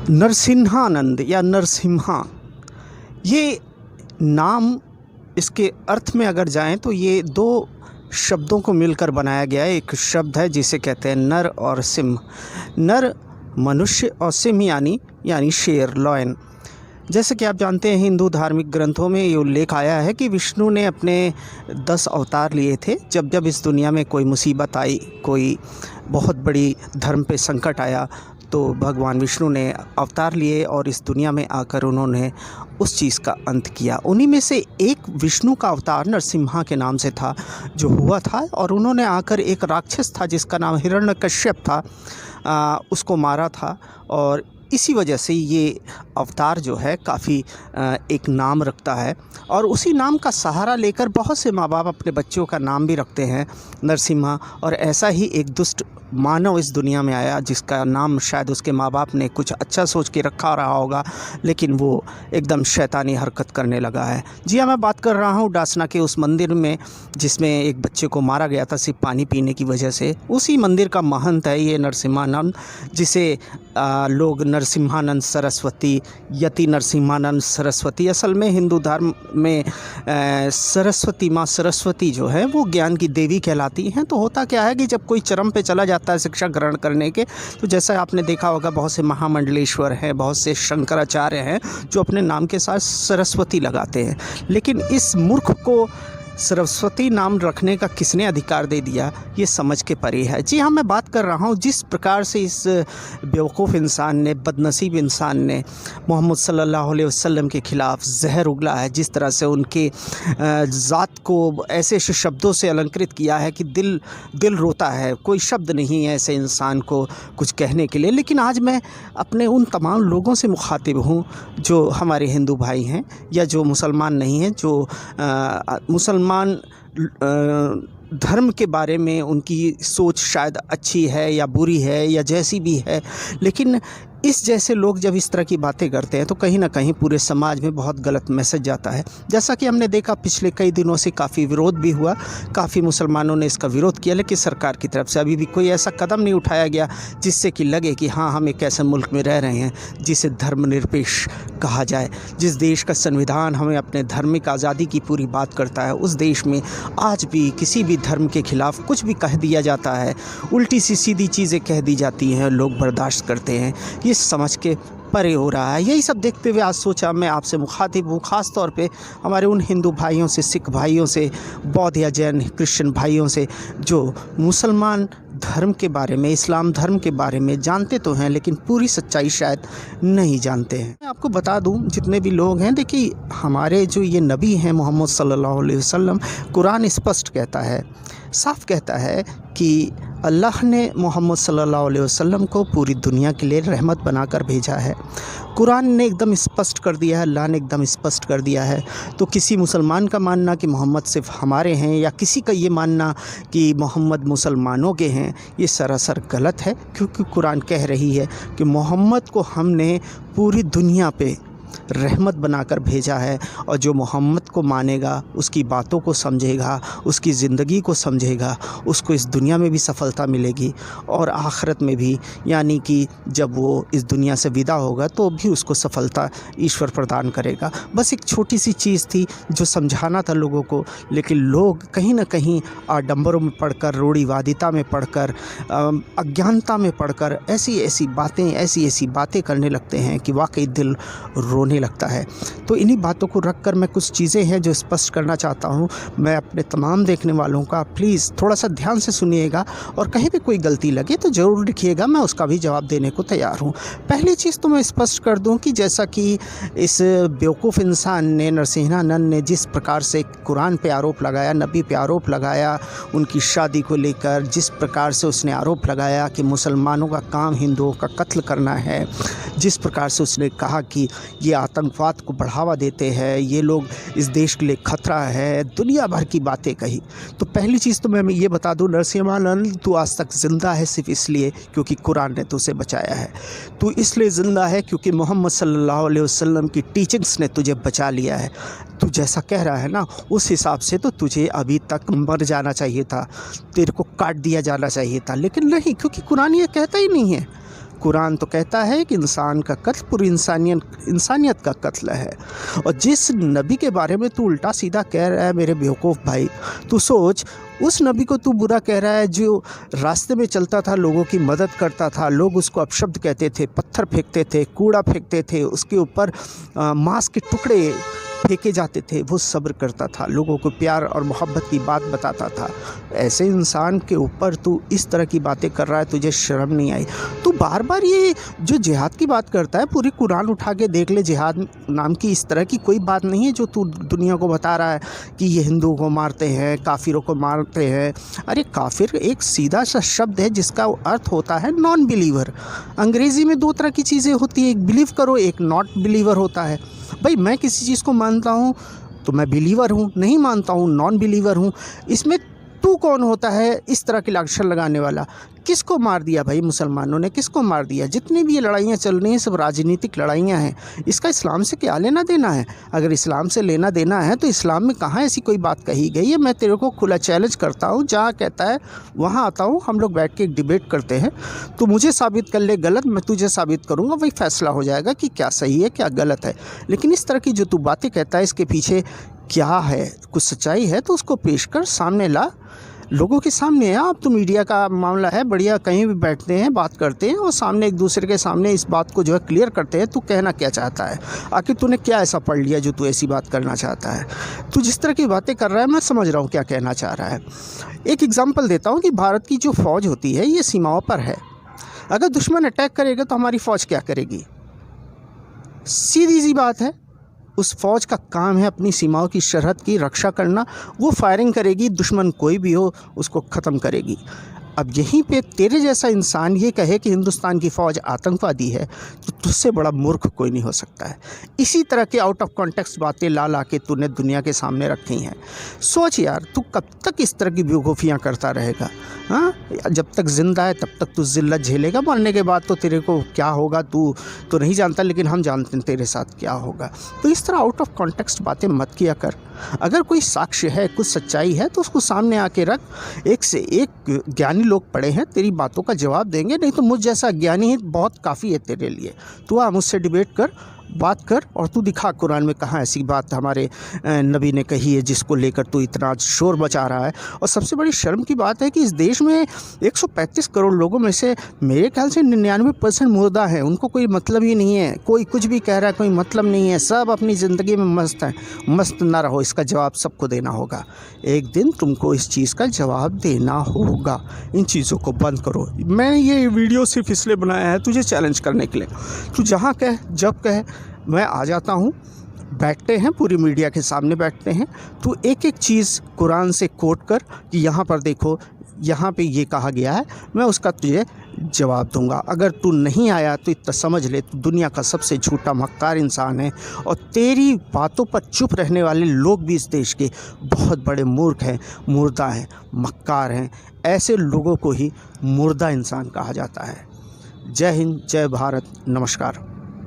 नरसिंहानंद या नरसिम्हा, ये नाम, इसके अर्थ में अगर जाएं तो ये दो शब्दों को मिलकर बनाया गया है। एक शब्द है जिसे कहते हैं नर और सिंह। नर मनुष्य और सिंह यानी शेर, लॉयन। जैसे कि आप जानते हैं हिंदू धार्मिक ग्रंथों में ये उल्लेख आया है कि विष्णु ने अपने 10 अवतार लिए थे। जब जब इस दुनिया में कोई मुसीबत आई, कोई बहुत बड़ी धर्म पे संकट आया, तो भगवान विष्णु ने अवतार लिए और इस दुनिया में आकर उन्होंने उस चीज़ का अंत किया। उन्हीं में से एक विष्णु का अवतार नरसिम्हा के नाम से था जो हुआ था, और उन्होंने आकर एक राक्षस था जिसका नाम हिरण्यकश्यप था, उसको मारा था। और इसी वजह से ये अवतार जो है काफ़ी एक नाम रखता है, और उसी नाम का सहारा लेकर बहुत से माँ बाप अपने बच्चों का नाम भी रखते हैं नरसिम्हा। और ऐसा ही एक दुष्ट मानव इस दुनिया में आया जिसका नाम शायद उसके माँ बाप ने कुछ अच्छा सोच के रखा रहा होगा, लेकिन वो एकदम शैतानी हरकत करने लगा है। जी हाँ, मैं बात कर रहा हूँ डासना के उस मंदिर में जिसमें एक बच्चे को मारा गया था सिर्फ पानी पीने की वजह से। उसी मंदिर का महंत है ये नरसिम्हानंद, जिसे लोग नरसिम्हानंद सरस्वती, यति नरसिम्हानंद सरस्वती। असल में हिंदू धर्म में सरस्वती माँ सरस्वती जो है वो ज्ञान की देवी कहलाती हैं। तो होता क्या है कि जब कोई चरम पे चला जाता है शिक्षा ग्रहण करने के, तो जैसा आपने देखा होगा बहुत से महामंडलेश्वर हैं, बहुत से शंकराचार्य हैं जो अपने नाम के साथ सरस्वती लगाते हैं। लेकिन इस मूर्ख को सरस्वती नाम रखने का किसने अधिकार दे दिया, ये समझ के परे है। जी हाँ, मैं बात कर रहा हूँ जिस प्रकार से इस बेवकूफ़ इंसान ने, बदनसीब इंसान ने मोहम्मद सल्लल्लाहु अलैहि वसल्लम के ख़िलाफ़ जहर उगला है, जिस तरह से उनके ज़ात को ऐसे शब्दों से अलंकृत किया है कि दिल रोता है। कोई शब्द नहीं है ऐसे इंसान को कुछ कहने के लिए। लेकिन आज मैं अपने उन तमाम लोगों से मुखातिब हूँ जो हमारे हिंदू भाई हैं या जो मुसलमान नहीं हैं, जो मुसलमान धर्म के बारे में उनकी सोच शायद अच्छी है या बुरी है या जैसी भी है, लेकिन इस जैसे लोग जब इस तरह की बातें करते हैं तो कहीं ना कहीं पूरे समाज में बहुत गलत मैसेज जाता है। जैसा कि हमने देखा पिछले कई दिनों से काफ़ी विरोध भी हुआ, काफ़ी मुसलमानों ने इसका विरोध किया, लेकिन सरकार की तरफ से अभी भी कोई ऐसा कदम नहीं उठाया गया जिससे कि लगे कि हाँ, हम एक ऐसे मुल्क में रह रहे हैं जिसे धर्मनिरपेक्ष कहा जाए। जिस देश का संविधान हमें अपने धार्मिक आज़ादी की पूरी बात करता है, उस देश में आज भी किसी भी धर्म के ख़िलाफ़ कुछ भी कह दिया जाता है, उल्टी सी सीधी चीज़ें कह दी जाती हैं, लोग बर्दाश्त करते हैं। ये समझ के परे हो रहा है। यही सब देखते हुए आज सोचा मैं आपसे मुखातिब हूँ, ख़ास तौर पे हमारे उन हिंदू भाइयों से, सिख भाइयों से, बौद्ध या जैन क्रिश्चियन भाइयों से जो मुसलमान धर्म के बारे में, इस्लाम धर्म के बारे में जानते तो हैं लेकिन पूरी सच्चाई शायद नहीं जानते हैं। मैं आपको बता दूं, जितने भी लोग हैं, देखिए हमारे जो ये नबी हैं मोहम्मद सल्लल्लाहु अलैहि वसल्लम, कुरान स्पष्ट कहता है, साफ कहता है कि अल्लाह ने मोहम्मद सल्लल्लाहु अलैहि वसल्लम को पूरी दुनिया के लिए रहमत बनाकर भेजा है। कुरान ने एकदम स्पष्ट कर दिया है, अल्लाह ने एकदम स्पष्ट कर दिया है। तो किसी मुसलमान का मानना कि मोहम्मद सिर्फ हमारे हैं या किसी का ये मानना कि मोहम्मद मुसलमानों के हैं, ये सरासर गलत है, क्योंकि कुरान कह रही है कि मोहम्मद को हमने पूरी दुनिया पे रहमत बनाकर भेजा है, और जो मोहम्मद को मानेगा, उसकी बातों को समझेगा, उसकी ज़िंदगी को समझेगा, उसको इस दुनिया में भी सफलता मिलेगी और आखिरत में भी, यानी कि जब वो इस दुनिया से विदा होगा तो भी उसको सफलता ईश्वर प्रदान करेगा। बस एक छोटी सी चीज़ थी जो समझाना था लोगों को, लेकिन लोग कहीं ना कहीं आडंबरों में पढ़कर, रूढ़िवादिता में पढ़कर, अज्ञानता में पढ़कर ऐसी ऐसी बातें करने लगते हैं कि वाकई दिल रोने लगता है। तो इन्हीं बातों को रखकर मैं कुछ चीज़ें हैं जो स्पष्ट करना चाहता हूँ। मैं अपने तमाम देखने वालों का प्लीज़ थोड़ा सा ध्यान से सुनिएगा, और कहीं भी कोई गलती लगे तो ज़रूर लिखिएगा, मैं उसका भी जवाब देने को तैयार हूँ। पहली चीज़ तो मैं स्पष्ट कर दूँ कि जैसा कि इस बेवकूफ़ इंसान ने, नरसिम्हानंद ने, जिस प्रकार से कुरान पे आरोप लगाया, नबी पे आरोप लगाया, उनकी शादी को लेकर जिस प्रकार से उसने आरोप लगाया कि मुसलमानों का काम हिंदुओं का कत्ल करना है, जिस प्रकार से उसने कहा कि ये आतंकवाद को बढ़ावा देते हैं, ये लोग इस देश के लिए खतरा है, दुनिया भर की बातें कही। तो पहली चीज़ तो मैं ये बता दूं, नरसिम्हानंद तू आज तक ज़िंदा है सिर्फ इसलिए क्योंकि कुरान ने तुझे बचाया है। तू इसलिए ज़िंदा है क्योंकि मोहम्मद सल्लल्लाहु अलैहि वसल्लम की टीचिंग्स ने तुझे बचा लिया है। तू जैसा कह रहा है ना, उस हिसाब से तो तुझे अभी तक मर जाना चाहिए था, तेरे को काट दिया जाना चाहिए था, लेकिन नहीं, क्योंकि कुरान ये कहता ही नहीं है। कुरान तो कहता है कि इंसान का कत्ल पूरी इंसानियत का कत्ल है। और जिस नबी के बारे में तू उल्टा सीधा कह रहा है मेरे बेवकूफ़ भाई, तू सोच उस नबी को तू बुरा कह रहा है जो रास्ते में चलता था, लोगों की मदद करता था, लोग उसको अपशब्द कहते थे, पत्थर फेंकते थे, कूड़ा फेंकते थे, उसके ऊपर मांस के टुकड़े फेंके जाते थे, वो सब्र करता था, लोगों को प्यार और मोहब्बत की बात बताता था। ऐसे इंसान के ऊपर तू इस तरह की बातें कर रहा है, तुझे शर्म नहीं आई? तू बार बार ये जो जिहाद की बात करता है, पूरी कुरान उठा के देख ले, जिहाद नाम की इस तरह की कोई बात नहीं है जो तू दुनिया को बता रहा है कि ये हिंदुओं को मारते हैं, काफिरों को मारते हैं। अरे काफिर एक सीधा सा शब्द है जिसका अर्थ होता है नॉन बिलीवर। अंग्रेज़ी में दो तरह की चीज़ें होती हैं, एक बिलीव करो, एक नॉट बिलीवर होता है। भाई मैं किसी चीज़ को मानता हूँ तो मैं बिलीवर हूँ, नहीं मानता हूँ नॉन बिलीवर हूँ। इसमें तू कौन होता है इस तरह के अक्षर लगाने वाला? किसको मार दिया भाई मुसलमानों ने, किसको मार दिया? जितनी भी ये लड़ाइयाँ चल रही हैं सब राजनीतिक लड़ाइयाँ हैं। इसका इस्लाम से क्या लेना देना है? अगर इस्लाम से लेना देना है तो इस्लाम में कहाँ ऐसी कोई बात कही गई है? मैं तेरे को खुला चैलेंज करता हूँ, जहाँ कहता है वहाँ आता हूँ, हम लोग बैठ के एक डिबेट करते हैं। तो मुझे साबित कर ले गलत, मैं तुझे साबित करूँगा, वही फैसला हो जाएगा कि क्या सही है क्या गलत है। लेकिन इस तरह की जो तू बातें कहता है इसके पीछे क्या है? कुछ सच्चाई है तो उसको पेश कर, सामने ला, लोगों के सामने है। अब तो मीडिया का मामला है, बढ़िया, कहीं भी बैठते हैं, बात करते हैं और सामने एक दूसरे के सामने इस बात को जो है क्लियर करते हैं। तू कहना क्या चाहता है? आखिर तूने क्या ऐसा पढ़ लिया जो तू ऐसी बात करना चाहता है? तू जिस तरह की बातें कर रहा है मैं समझ रहा हूँ क्या कहना चाह रहा है। एक एग्जाम्पल देता हूँ कि भारत की जो फ़ौज होती है ये सीमाओं पर है। अगर दुश्मन अटैक करेगा तो हमारी फ़ौज क्या करेगी? सीधी सी बात है, उस फ़ौज का काम है अपनी सीमाओं की सरहद की रक्षा करना। वो फायरिंग करेगी, दुश्मन कोई भी हो उसको ख़त्म करेगी। अब यहीं पे तेरे जैसा इंसान ये कहे कि हिंदुस्तान की फ़ौज आतंकवादी है तो तुझसे बड़ा मूर्ख कोई नहीं हो सकता है। इसी तरह के आउट ऑफ कॉन्टेक्स्ट बातें ला के तूने दुनिया के सामने रखी हैं। सोच यार, तू कब तक इस तरह की बेवकूफ़ियाँ करता रहेगा? हाँ, जब तक ज़िंदा है तब तक तू ज़िल्लत झेलेगा, मरने के बाद तो तेरे को क्या होगा तू तो नहीं जानता, लेकिन हम जानते हैं तेरे साथ क्या होगा। तो इस तरह आउट ऑफ कॉन्टेक्स्ट बातें मत किया कर। अगर कोई साक्ष्य है, कुछ सच्चाई है तो उसको सामने आके रख। एक से एक ज्ञानी लोग पड़े हैं, तेरी बातों का जवाब देंगे, नहीं तो मुझ जैसा ज्ञानी ही बहुत काफ़ी है तेरे लिए। तू आ मुझसे डिबेट कर, बात कर और तू दिखा कुरान में कहाँ ऐसी बात हमारे नबी ने कही है जिसको लेकर तू इतना शोर मचा रहा है। और सबसे बड़ी शर्म की बात है कि इस देश में 135 करोड़ लोगों में से मेरे ख्याल से 99% मुर्दा हैं, उनको कोई मतलब ही नहीं है। कोई कुछ भी कह रहा है, कोई मतलब नहीं है, सब अपनी ज़िंदगी में मस्त हैं। मस्त ना रहो, इसका जवाब सबको देना होगा। एक दिन तुमको इस चीज़ का जवाब देना होगा। इन चीज़ों को बंद करो। मैंने ये वीडियो सिर्फ इसलिए बनाया है तुझे चैलेंज करने के लिए। तू जहाँ कह जब कह मैं आ जाता हूँ, बैठते हैं, पूरी मीडिया के सामने बैठते हैं। तू एक एक चीज़ कुरान से कोट कर कि यहाँ पर देखो, यहाँ पे ये कहा गया है, मैं उसका तुझे जवाब दूंगा। अगर तू नहीं आया तो इतना समझ ले, तू दुनिया का सबसे झूठा मक्कार इंसान है। और तेरी बातों पर चुप रहने वाले लोग भी इस देश के बहुत बड़े मूर्ख हैं, मुर्दा हैं, मक्कार हैं। ऐसे लोगों को ही मुर्दा इंसान कहा जाता है। जय हिंद, जय भारत, नमस्कार।